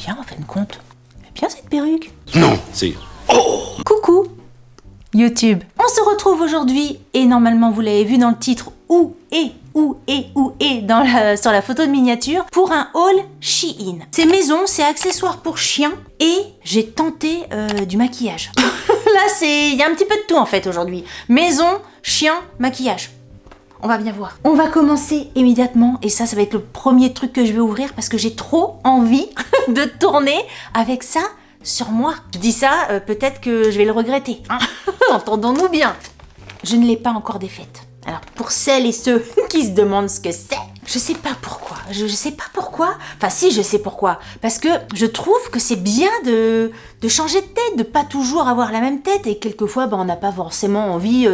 bien en fin de compte. Elle est bien cette perruque. Non, c'est... Coucou YouTube. On se retrouve aujourd'hui et normalement vous l'avez vu dans le titre où est sur la photo de miniature pour un haul Shein. C'est maison, c'est accessoires pour chiens et j'ai tenté du maquillage. Là il y a un petit peu de tout en fait aujourd'hui. Maison, chien, maquillage. On va bien voir. On va commencer immédiatement et ça va être le premier truc que je vais ouvrir parce que j'ai trop envie de tourner avec ça sur moi. Je dis ça, peut-être que je vais le regretter. Hein. Entendons-nous bien. Je ne l'ai pas encore défaite. Alors, pour celles et ceux qui se demandent ce que c'est, je sais pas pourquoi. Je sais pas pourquoi. Enfin, si, je sais pourquoi. Parce que je trouve que c'est bien de changer de tête, de pas toujours avoir la même tête. Et quelquefois, on n'a pas forcément envie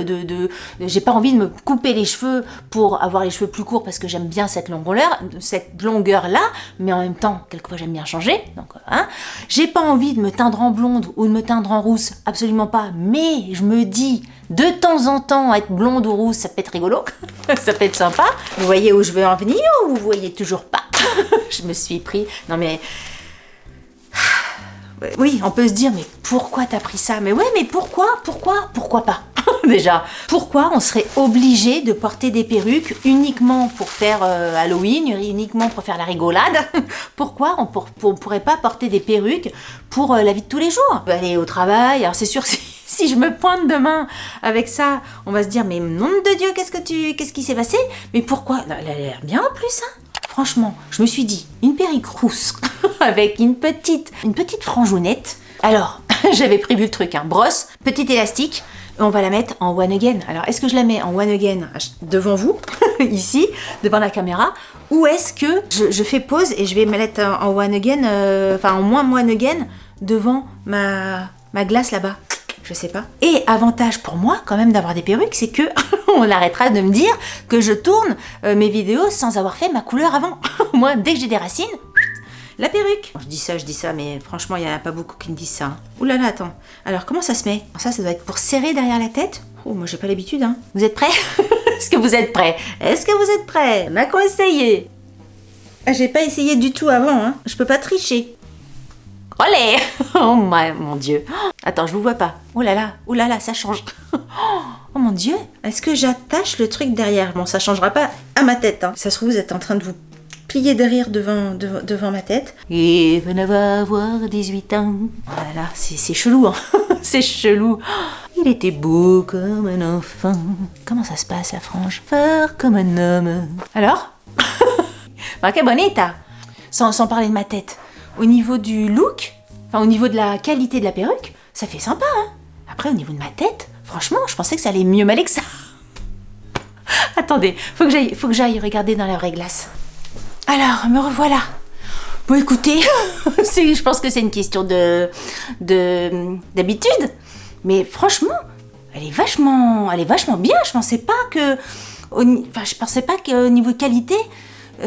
j'ai pas envie de me couper les cheveux pour avoir les cheveux plus courts parce que j'aime bien cette longueur-là. Mais en même temps, quelquefois, j'aime bien changer. Donc, hein. J'ai pas envie de me teindre en blonde ou de me teindre en rousse. Absolument pas. Mais je me dis... De temps en temps, être blonde ou rousse, ça peut être rigolo, ça peut être sympa. Vous voyez où je veux en venir ou vous voyez toujours pas? Je me suis pris... Non mais... Oui, on peut se dire, mais pourquoi t'as pris ça? Mais ouais, mais pourquoi pas? Déjà, pourquoi on serait obligé de porter des perruques uniquement pour faire Halloween, uniquement pour faire la rigolade? Pourquoi on pourrait pas porter des perruques pour la vie de tous les jours? Aller au travail, alors c'est sûr que si je me pointe demain avec ça, on va se dire, mais nom de Dieu, qu'est-ce qui s'est passé? Mais pourquoi? Elle a l'air bien en plus, hein. Franchement, je me suis dit, une perruque rousse avec une petite frangeonnette. Alors, j'avais prévu le truc, hein. Brosse, petit élastique, et on va la mettre en one again. Alors, est-ce que je la mets en one again devant vous, ici, devant la caméra, ou est-ce que je fais pause et je vais me mettre en one again, en moins one again, devant ma glace là-bas? Je sais pas. Et avantage pour moi quand même d'avoir des perruques, c'est que on arrêtera de me dire que je tourne mes vidéos sans avoir fait ma couleur avant. Moi, dès que j'ai des racines, la perruque. Je dis ça, mais franchement, il y en a pas beaucoup qui me disent ça. Hein. Ouh là là, attends. Alors, comment ça se met? Ça doit être pour serrer derrière la tête. Oh, moi, j'ai pas l'habitude, hein. Vous êtes prêts? Est-ce que vous êtes prêts? On a qu'à essayer. Ah, j'ai pas essayé du tout avant, hein. Je peux pas tricher. Olé! Oh mon Dieu! Attends, je vous vois pas. Oh là là, ça change. Oh mon Dieu! Est-ce que j'attache le truc derrière? Bon, ça changera pas à ma tête. Hein. Ça se trouve, vous êtes en train de vous plier de rire devant ma tête. Et venez avoir 18 ans. Voilà, c'est chelou, hein. C'est chelou. Il était beau comme un enfant. Comment ça se passe, la frange? Fort comme un homme. Alors? Ma que bonita! Sans parler de ma tête. Au niveau du look, au niveau de la qualité de la perruque, ça fait sympa, hein. Après, au niveau de ma tête, franchement, je pensais que ça allait mieux m'aller que ça. Attendez, faut que j'aille regarder dans la vraie glace. Alors, me revoilà. Bon, écoutez, je pense que c'est une question d'habitude, mais franchement, elle est vachement bien. Je pensais pas qu'au niveau qualité,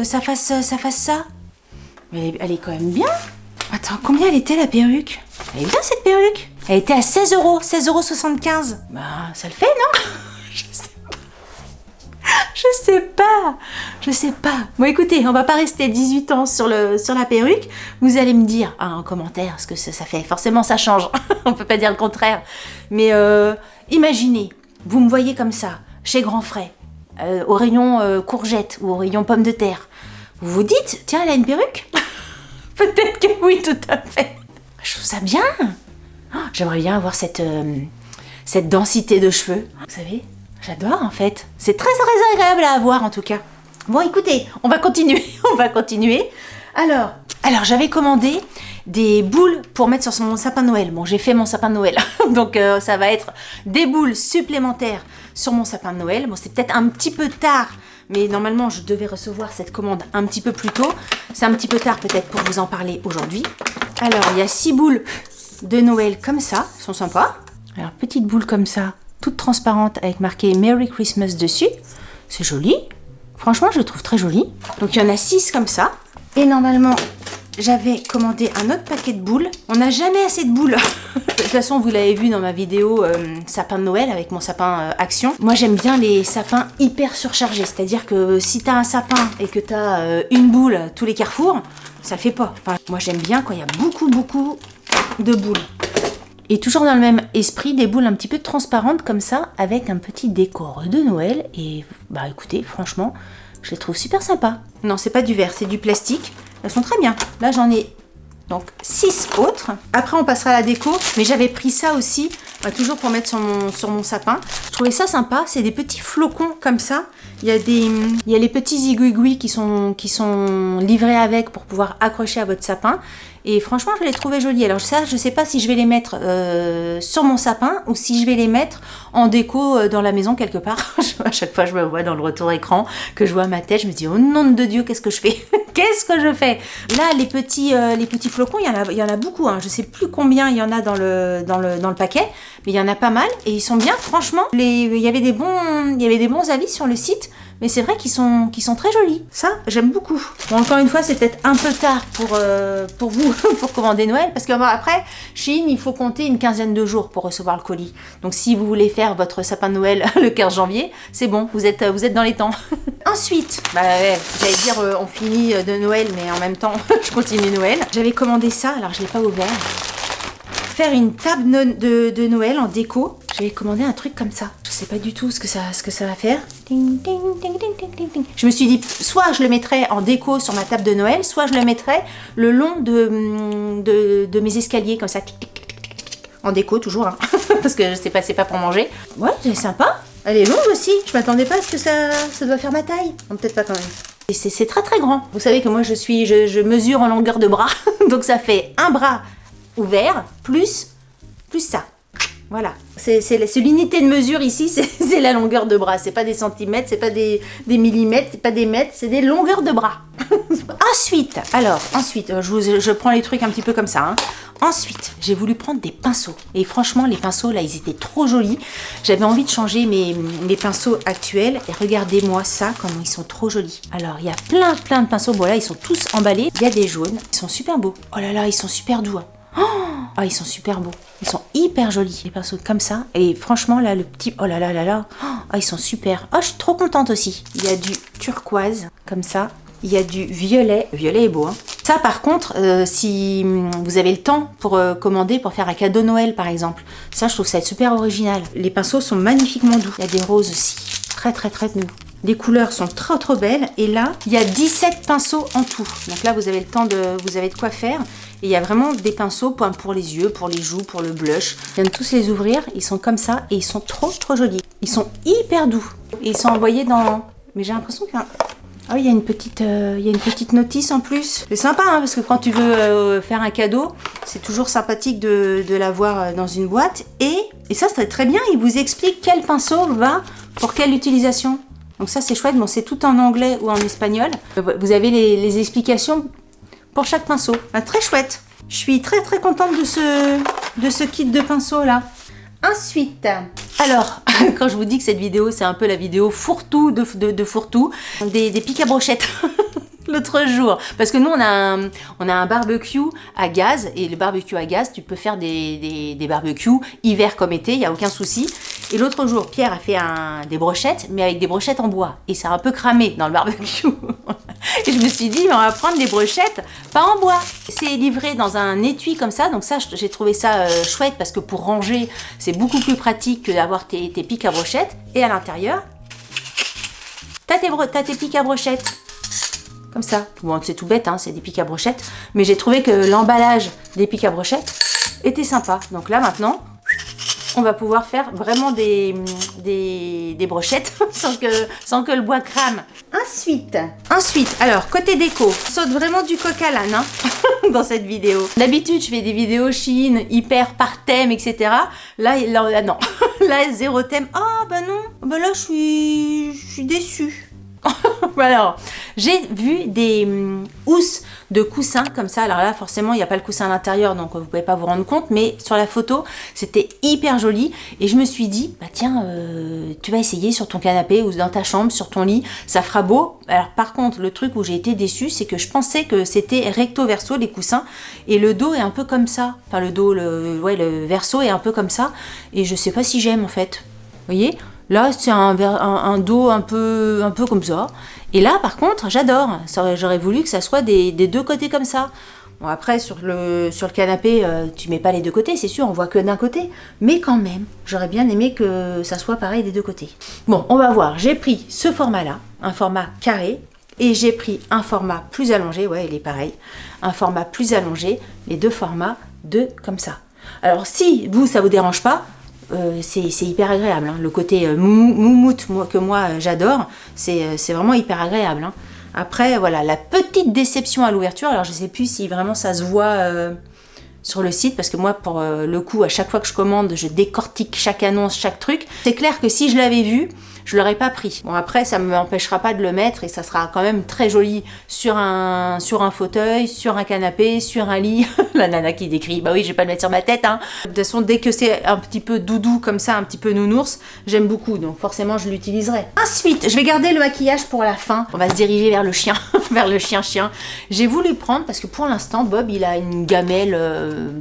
ça fasse ça. Mais elle est quand même bien. Attends, combien elle était la perruque? Elle est bien cette perruque. Elle était à 16 €, 16,75 €. Bah, ça le fait, non? Je sais pas. Bon, écoutez, on va pas rester 18 ans sur la perruque. Vous allez me dire en commentaire ce que ça fait. Forcément, ça change. On peut pas dire le contraire. Mais imaginez, vous me voyez comme ça, chez Grand Frais, au rayon courgettes ou au rayon pommes de terre. Vous vous dites, tiens, elle a une perruque? Peut-être que oui, tout à fait. Je trouve ça bien. Oh, j'aimerais bien avoir cette densité de cheveux. Vous savez, j'adore en fait. C'est très agréable à avoir en tout cas. Bon, écoutez, on va continuer. Alors, j'avais commandé des boules pour mettre sur mon sapin de Noël. Bon, j'ai fait mon sapin de Noël. Donc, ça va être des boules supplémentaires sur mon sapin de Noël. Bon, c'est peut-être un petit peu tard. Mais normalement, je devais recevoir cette commande un petit peu plus tôt. C'est un petit peu tard peut-être pour vous en parler aujourd'hui. Alors, il y a 6 boules de Noël comme ça. Elles sont sympas. Alors, petite boule comme ça, toute transparente avec marqué Merry Christmas dessus. C'est joli. Franchement, je le trouve très joli. Donc, il y en a 6 comme ça. Et normalement, j'avais commandé un autre paquet de boules. On n'a jamais assez de boules. De toute façon, vous l'avez vu dans ma vidéo sapin de Noël avec mon sapin Action. Moi, j'aime bien les sapins hyper surchargés. C'est-à-dire que si t'as un sapin et que t'as une boule tous les carrefours, ça le fait pas. Enfin, moi j'aime bien quand il y a beaucoup de boules. Et toujours dans le même esprit, des boules un petit peu transparentes comme ça, avec un petit décor de Noël. Et bah écoutez, franchement, je les trouve super sympas. Non, c'est pas du verre, c'est du plastique. Elles sont très bien. Là, j'en ai donc 6 autres. Après, on passera à la déco. Mais j'avais pris ça aussi, toujours pour mettre sur mon sapin. Je trouvais ça sympa. C'est des petits flocons comme ça. Il y a les petits aiguilles qui sont livrés avec pour pouvoir accrocher à votre sapin. Et franchement, je les trouvais jolis. Alors ça, je sais pas si je vais les mettre sur mon sapin ou si je vais les mettre en déco dans la maison quelque part. À chaque fois, je me vois dans le retour écran, que je vois ma tête, je me dis, oh nom de Dieu, qu'est-ce que je fais? Qu'est-ce que je fais? Là, les petits flocons, il y en a beaucoup. Hein. Je sais plus combien il y en a dans le paquet, mais il y en a pas mal. Et ils sont bien, franchement. Il y avait des bons avis sur le site. Mais c'est vrai qu'ils sont très jolis. Ça, j'aime beaucoup. Bon, encore une fois, c'est peut-être un peu tard pour vous, pour commander Noël. Parce que bon, après, Shein, il faut compter une quinzaine de jours pour recevoir le colis. Donc, si vous voulez faire votre sapin de Noël le 15 janvier, c'est bon, vous êtes dans les temps. Ensuite, ouais, j'allais dire, on finit de Noël, mais en même temps, je continue Noël. J'avais commandé ça, alors je ne l'ai pas ouvert. Faire une table de Noël en déco. J'avais commandé un truc comme ça. Je sais pas du tout ce que ça va faire. Ding, ding, ding, ding, ding, ding, ding. Je me suis dit, soit je le mettrais en déco sur ma table de Noël, soit je le mettrais le long de mes escaliers, comme ça. En déco, toujours, hein. Parce que c'est pas pour manger. Ouais, c'est sympa. Elle est longue aussi. Je m'attendais pas à ce que ça doit faire ma taille. Non, peut-être pas quand même. Et c'est très très grand. Vous savez que moi, je mesure en longueur de bras. Donc ça fait un bras ouvert, plus ça. Voilà. C'est l'unité de mesure ici, c'est la longueur de bras. C'est pas des centimètres, c'est pas des millimètres, c'est pas des mètres, c'est des longueurs de bras. Ensuite, je prends les trucs un petit peu comme ça. Hein. Ensuite, j'ai voulu prendre des pinceaux. Et franchement, les pinceaux, là, ils étaient trop jolis. J'avais envie de changer mes pinceaux actuels. Et regardez-moi ça, comment ils sont trop jolis. Alors, il y a plein de pinceaux. Bon, là, ils sont tous emballés. Il y a des jaunes. Ils sont super beaux. Oh là là, ils sont super doux. Hein. Oh, ils sont super beaux. Ils sont hyper jolis, les pinceaux comme ça. Et franchement, là, le petit... Oh là là là là. Oh, ils sont super. Oh, je suis trop contente aussi. Il y a du turquoise, comme ça. Il y a du violet. Le violet est beau, hein. Ça, par contre, si vous avez le temps pour commander, pour faire un cadeau Noël, par exemple. Ça, je trouve ça super original. Les pinceaux sont magnifiquement doux. Il y a des roses aussi. Très, très, très doux. Les couleurs sont trop belles. Et là, il y a 17 pinceaux en tout. Donc là, vous avez le temps vous avez de quoi faire. Et il y a vraiment des pinceaux pour les yeux, pour les joues, pour le blush. Je viens de tous les ouvrir. Ils sont comme ça et ils sont trop jolis. Ils sont hyper doux. Et ils sont envoyés dans... Mais j'ai l'impression qu'il y a... Ah oui, il y a une petite notice en plus. C'est sympa, hein, parce que quand tu veux faire un cadeau, c'est toujours sympathique de l'avoir dans une boîte. Et ça, c'est très bien. Il vous explique quel pinceau va pour quelle utilisation. Donc ça, c'est chouette. Bon, c'est tout en anglais ou en espagnol. Vous avez les explications pour chaque pinceau. Bah, très chouette. Je suis très contente de ce kit de pinceaux là. Ensuite, alors, quand je vous dis que cette vidéo, c'est un peu la vidéo fourre-tout de fourre-tout, des pics à brochettes. L'autre jour, parce que nous on a un barbecue à gaz, et le barbecue à gaz, tu peux faire des barbecues hiver comme été, il n'y a aucun souci. Et l'autre jour, Pierre a fait des brochettes, mais avec des brochettes en bois, et ça a un peu cramé dans le barbecue. Et je me suis dit, on va prendre des brochettes pas en bois. C'est livré dans un étui comme ça, donc ça, j'ai trouvé ça chouette, parce que pour ranger, c'est beaucoup plus pratique que d'avoir tes pics à brochettes. Et à l'intérieur, t'as tes pics à brochettes. Comme ça. Bon, c'est tout bête, hein, c'est des pics à brochettes. Mais j'ai trouvé que l'emballage des pics à brochettes était sympa. Donc là, maintenant, on va pouvoir faire vraiment des brochettes sans que le bois crame. Ensuite, alors, côté déco, on saute vraiment du coq à l'âne, hein, dans cette vidéo. D'habitude, je fais des vidéos Shein hyper par thème, etc. Là non. Là, zéro thème. Ah, bah non. Bah là, je suis déçue. Alors, j'ai vu des housses de coussins comme ça. Alors là, forcément, il n'y a pas le coussin à l'intérieur, donc vous ne pouvez pas vous rendre compte. Mais sur la photo, c'était hyper joli. Et je me suis dit, bah tiens, tu vas essayer sur ton canapé ou dans ta chambre, sur ton lit. Ça fera beau. Alors par contre, le truc où j'ai été déçue, c'est que je pensais que c'était recto verso les coussins. Et le dos est un peu comme ça. Enfin, le dos, le verso est un peu comme ça. Et je sais pas si j'aime en fait. Vous voyez ? Là, c'est un dos un peu comme ça. Et là, par contre, j'adore. J'aurais voulu que ça soit des deux côtés comme ça. Bon, après, sur le canapé, tu mets pas les deux côtés, c'est sûr, on voit que d'un côté. Mais quand même, j'aurais bien aimé que ça soit pareil des deux côtés. Bon, on va voir. J'ai pris ce format-là, un format carré. Et j'ai pris un format plus allongé. Ouais, il est pareil. Un format plus allongé. Les deux formats, comme ça. Alors, si vous, ça vous dérange pas, c'est hyper agréable, hein. Le côté moumoute que moi j'adore, c'est vraiment hyper agréable, hein. Après voilà, la petite déception à l'ouverture, alors je sais plus si vraiment ça se voit sur le site, parce que moi pour le coup à chaque fois que je commande je décortique chaque annonce, chaque truc. C'est clair que si je l'avais vu, je l'aurais pas pris. Bon après ça ne m'empêchera pas de le mettre et ça sera quand même très joli sur un fauteuil, sur un canapé, sur un lit. La nana qui décrit, bah oui je vais pas le mettre sur ma tête, hein. De toute façon dès que c'est un petit peu doudou comme ça, un petit peu nounours, j'aime beaucoup donc forcément je l'utiliserai. Ensuite je vais garder le maquillage pour la fin. On va se diriger vers le chien, vers le chien. J'ai voulu prendre parce que pour l'instant Bob il a une gamelle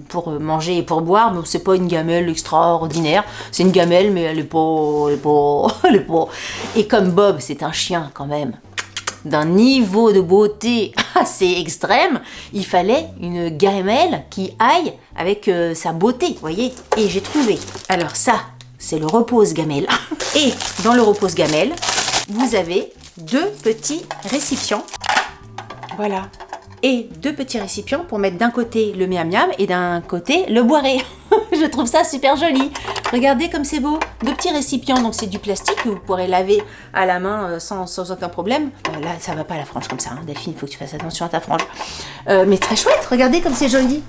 pour manger et pour boire, donc c'est pas une gamelle extraordinaire, c'est une gamelle mais elle est pas. Et comme Bob, c'est un chien quand même d'un niveau de beauté assez extrême, il fallait une gamelle qui aille avec sa beauté, vous voyez. Et j'ai trouvé. Alors ça, c'est le repose-gamelle. Et dans le repose-gamelle, vous avez deux petits récipients. Voilà. Et deux petits récipients pour mettre d'un côté le miam miam et d'un côté le boiré. Je trouve ça super joli. Regardez comme c'est beau. Deux petits récipients, donc c'est du plastique que vous pourrez laver à la main sans aucun problème. Là, ça va pas la frange comme ça, hein. Delphine, il faut que tu fasses attention à ta frange. Mais très chouette, regardez comme c'est joli.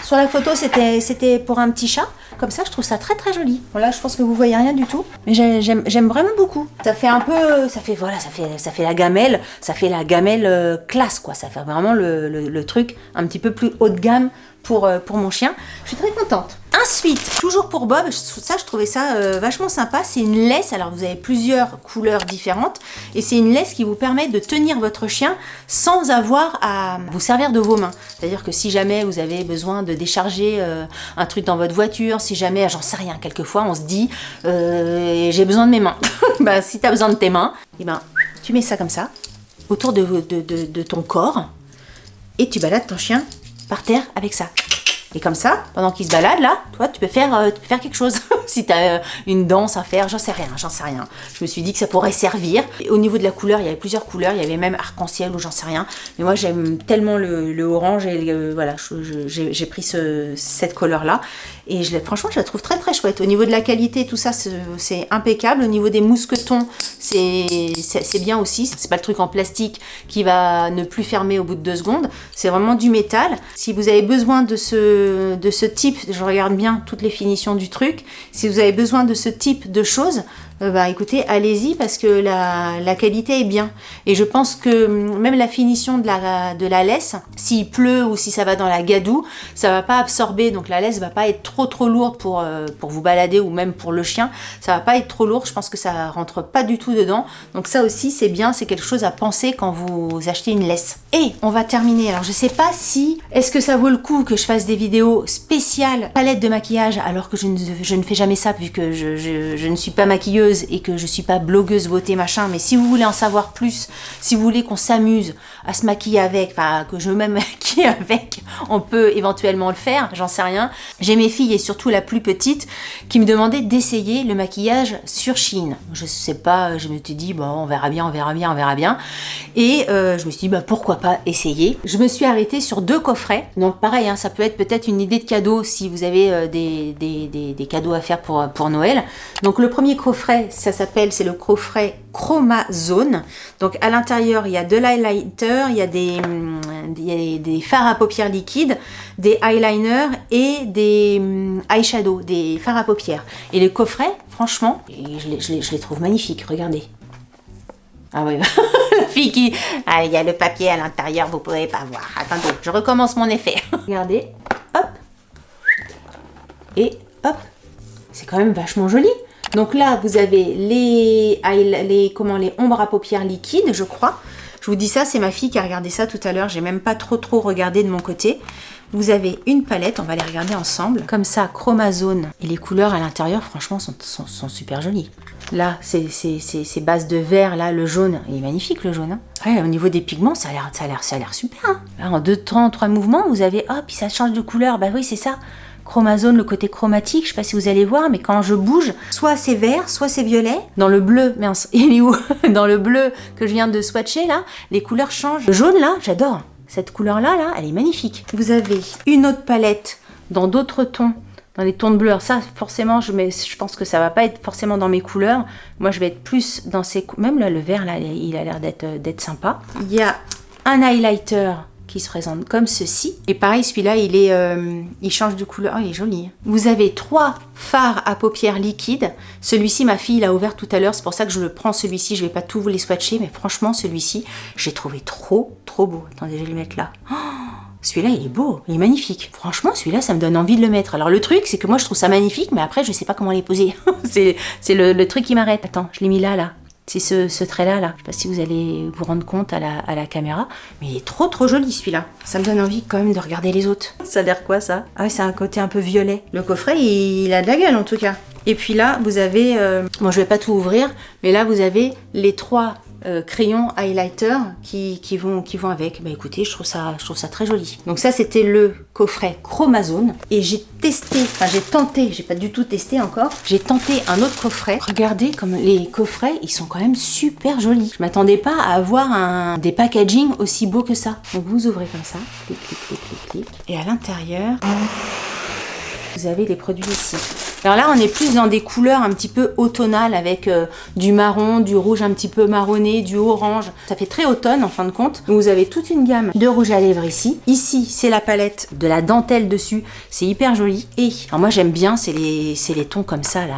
Sur la photo, c'était pour un petit chat. Comme ça, je trouve ça très très joli. Bon, là, je pense que vous voyez rien du tout. Mais j'aime vraiment beaucoup. Ça fait un peu... Ça fait la gamelle. Ça fait la gamelle classe, quoi. Ça fait vraiment le truc un petit peu plus haut de gamme pour mon chien. Je suis très contente. Ensuite, toujours pour Bob, je trouvais ça vachement sympa. C'est une laisse. Alors, vous avez plusieurs couleurs différentes. Et c'est une laisse qui vous permet de tenir votre chien sans avoir à vous servir de vos mains. C'est-à-dire que si jamais vous avez besoin de décharger un truc dans votre voiture, si jamais, j'en sais rien, quelquefois on se dit j'ai besoin de mes mains. Bah, si tu as besoin de tes mains, et ben, tu mets ça comme ça, autour de ton corps, et tu balades ton chien par terre avec ça. Et comme ça, pendant qu'il se balade là, toi tu peux faire quelque chose. Si tu as une danse à faire, j'en sais rien. Je me suis dit que ça pourrait servir. Et au niveau de la couleur, il y avait plusieurs couleurs, il y avait même arc-en-ciel ou j'en sais rien. Mais moi j'aime tellement le orange et voilà, j'ai pris cette couleur là. Et franchement, je la trouve très très chouette. Au niveau de la qualité, tout ça, c'est impeccable. Au niveau des mousquetons, c'est bien aussi. C'est pas le truc en plastique qui va ne plus fermer au bout de 2 secondes. C'est vraiment du métal. Si vous avez besoin de ce type, je regarde bien toutes les finitions du truc. Si vous avez besoin de ce type de choses, bah écoutez, allez-y parce que la qualité est bien. Et je pense que même la finition de la laisse, s'il pleut ou si ça va dans la gadoue, ça va pas absorber. Donc la laisse va pas être trop lourde pour vous balader ou même pour le chien. Ça va pas être trop lourd. Je pense que ça rentre pas du tout dedans. Donc ça aussi c'est bien, c'est quelque chose à penser quand vous achetez une laisse. Et on va terminer. Alors je sais pas si est-ce que ça vaut le coup que je fasse des vidéos spéciales palette de maquillage alors que je ne fais jamais ça vu que je ne suis pas maquilleuse et que je suis pas blogueuse beauté machin, mais si vous voulez en savoir plus, si vous voulez qu'on s'amuse à se maquiller avec, enfin que je me maquille avec, on peut éventuellement le faire, j'en sais rien. J'ai mes filles et surtout la plus petite qui me demandaient d'essayer le maquillage sur Shein. Je sais pas, je me suis dit bon on verra bien. Et je me suis dit bah pourquoi pas essayer. Je me suis arrêtée sur 2 coffrets, donc pareil hein, ça peut être peut-être une idée de cadeau si vous avez des cadeaux à faire pour Noël. Donc le premier coffret c'est le coffret Chromazone. Donc à l'intérieur il y a de l'highlighter, il y a des fards à paupières liquides, des eyeliners et des eyeshadows, des fards à paupières. Et les coffrets, franchement, je les trouve magnifiques, regardez. Ah oui, la fille qui... Ah, il y a le papier à l'intérieur, vous pouvez pas voir. Attendez, je recommence mon effet. Regardez, hop. Et hop. C'est quand même vachement joli. Donc là, vous avez les ombres à paupières liquides, je crois. Je vous dis ça, c'est ma fille qui a regardé ça tout à l'heure. J'ai même pas trop regardé de mon côté. Vous avez une palette, on va les regarder ensemble. Comme ça, Chromazone. Et les couleurs à l'intérieur, franchement, sont super jolies. Là, ces bases de vert, là, le jaune, il est magnifique le jaune. Hein. Ouais, au niveau des pigments, ça a l'air super. Hein. Là, en 2 temps, 3 mouvements, vous avez, hop, puis ça change de couleur. Bah oui, c'est ça. Chromazone, le côté chromatique, je sais pas si vous allez voir, mais quand je bouge, soit c'est vert, soit c'est violet. Dans le bleu, mais il est où? Dans le bleu que je viens de swatcher, là, les couleurs changent. Le jaune, là, j'adore. Cette couleur-là, là, elle est magnifique. Vous avez une autre palette dans d'autres tons. Dans les tons de bleu, alors ça forcément je pense que ça va pas être forcément dans mes couleurs. Moi je vais être plus dans ces... Même là le vert là il a l'air d'être sympa. Il y a un highlighter qui se présente comme ceci. Et pareil celui-là il change de couleur. Oh, il est joli. Vous avez 3 fards à paupières liquides. Celui-ci ma fille l'a ouvert tout à l'heure. C'est pour ça que je le prends celui-ci. Je vais pas tout vous les swatcher. Mais franchement celui-ci j'ai trouvé trop beau. Attendez je vais le mettre là. Oh, celui-là, il est beau, il est magnifique. Franchement, celui-là, ça me donne envie de le mettre. Alors, le truc, c'est que moi, je trouve ça magnifique, mais après, je sais pas comment les poser. c'est le truc qui m'arrête. Attends, je l'ai mis là. C'est ce trait-là. Je sais pas si vous allez vous rendre compte à la caméra, mais il est trop joli, celui-là. Ça me donne envie quand même de regarder les autres. Ça a l'air quoi, ça? Ah oui, c'est un côté un peu violet. Le coffret, il a de la gueule, en tout cas. Et puis là, vous avez... Bon, je vais pas tout ouvrir, mais là, vous avez les 3... crayons highlighter qui vont avec. Bah écoutez, je trouve ça très joli. Donc ça c'était le coffret Chromazone et j'ai tenté, j'ai pas du tout testé encore. J'ai tenté un autre coffret. Regardez comme les coffrets, ils sont quand même super jolis. Je m'attendais pas à avoir des packaging aussi beaux que ça. Donc vous ouvrez comme ça, clic clic clic clic clic et à l'intérieur vous avez les produits ici. Alors là, on est plus dans des couleurs un petit peu automnales avec du marron, du rouge un petit peu marronné, du orange. Ça fait très automne en fin de compte. Donc vous avez toute une gamme de rouge à lèvres ici. Ici, c'est la palette de la dentelle dessus. C'est hyper joli. Et alors moi, j'aime bien, c'est les tons comme ça, là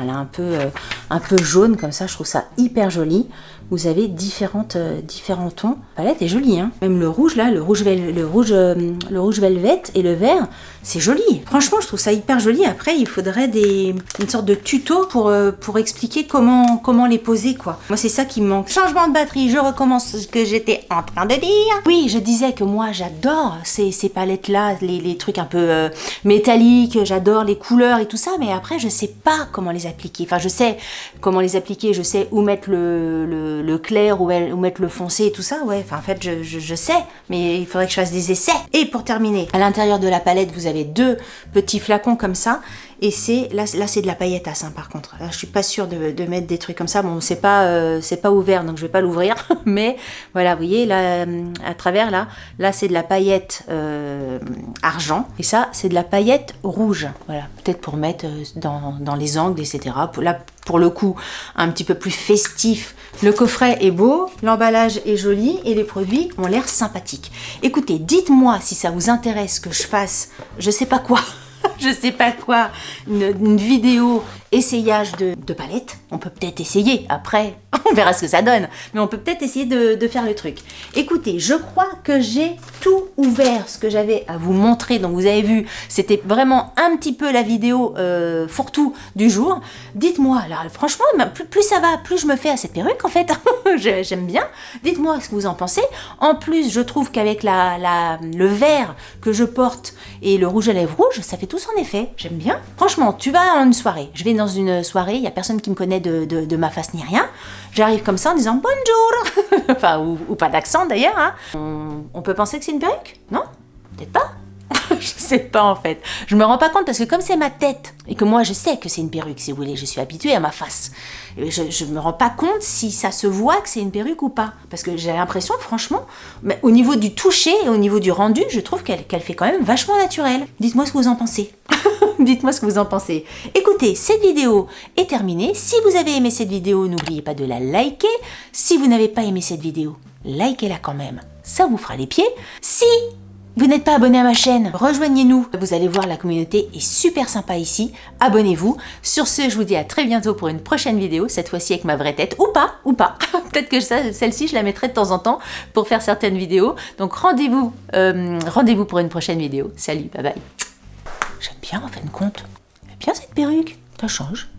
un peu jaune comme ça. Je trouve ça hyper joli. Vous avez différents tons. La palette est jolie, hein. Même le rouge là, le rouge velvet et le vert, c'est joli. Franchement, je trouve ça hyper joli. Après, il faudrait une sorte de tuto pour expliquer comment les poser, quoi. Moi, c'est ça qui me manque. Changement de batterie, je recommence ce que j'étais en train de dire. Oui, je disais que moi, j'adore ces palettes-là, les trucs un peu métalliques, j'adore les couleurs et tout ça, mais après, je sais pas comment les appliquer. Enfin, je sais comment les appliquer, je sais où mettre le clair, où mettre le foncé et tout ça, ouais. Enfin, en fait, je sais, mais il faudrait que je fasse des essais. Et pour terminer, à l'intérieur de la palette, vous avez 2 petits flacons comme ça. Et là c'est de la pailletasse, hein, par contre. Là, je suis pas sûre de mettre des trucs comme ça. Bon, c'est pas ouvert, donc je vais pas l'ouvrir. Mais voilà, vous voyez, là, à travers, là c'est de la paillette argent. Et ça, c'est de la paillette rouge. Voilà, peut-être pour mettre dans les angles, etc. Là, pour le coup, un petit peu plus festif. Le coffret est beau, l'emballage est joli et les produits ont l'air sympathiques. Écoutez, dites-moi si ça vous intéresse que je fasse, je sais pas quoi. Je sais pas quoi, une vidéo essayage de palette. On peut peut-être essayer, après on verra ce que ça donne, mais on peut peut-être essayer de faire le truc. Écoutez, je crois que j'ai tout ouvert ce que j'avais à vous montrer. Donc vous avez vu, c'était vraiment un petit peu la vidéo fourre-tout du jour. Dites-moi, là, franchement, plus ça va, plus je me fais à cette perruque en fait. J'aime bien. Dites-moi ce que vous en pensez. En plus, je trouve qu'avec le vert que je porte et le rouge à lèvres rouge, ça fait tout son effet. J'aime bien. Franchement, tu vas à une soirée. Je vais dans une soirée, il n'y a personne qui me connaît de ma face ni rien. J'arrive comme ça en disant bonjour. Enfin, ou pas d'accent d'ailleurs. Hein. On peut penser que c'est une perruque? Non? Peut-être pas. Je sais pas en fait. Je me rends pas compte parce que comme c'est ma tête et que moi je sais que c'est une perruque, si vous voulez, je suis habituée à ma face. Je me rends pas compte si ça se voit que c'est une perruque ou pas. Parce que j'ai l'impression, franchement, mais au niveau du toucher et au niveau du rendu, je trouve qu'elle fait quand même vachement naturelle. Dites-moi ce que vous en pensez. Dites-moi ce que vous en pensez. Écoutez, cette vidéo est terminée. Si vous avez aimé cette vidéo, n'oubliez pas de la liker. Si vous n'avez pas aimé cette vidéo, likez-la quand même. Ça vous fera les pieds. Si vous n'êtes pas abonné à ma chaîne, rejoignez-nous. Vous allez voir, la communauté est super sympa ici. Abonnez-vous. Sur ce, je vous dis à très bientôt pour une prochaine vidéo, cette fois-ci avec ma vraie tête. Ou pas. Peut-être que celle-ci, je la mettrai de temps en temps pour faire certaines vidéos. Donc rendez-vous pour une prochaine vidéo. Salut, bye bye. J'aime bien en fin de compte. J'aime bien cette perruque. Ça change.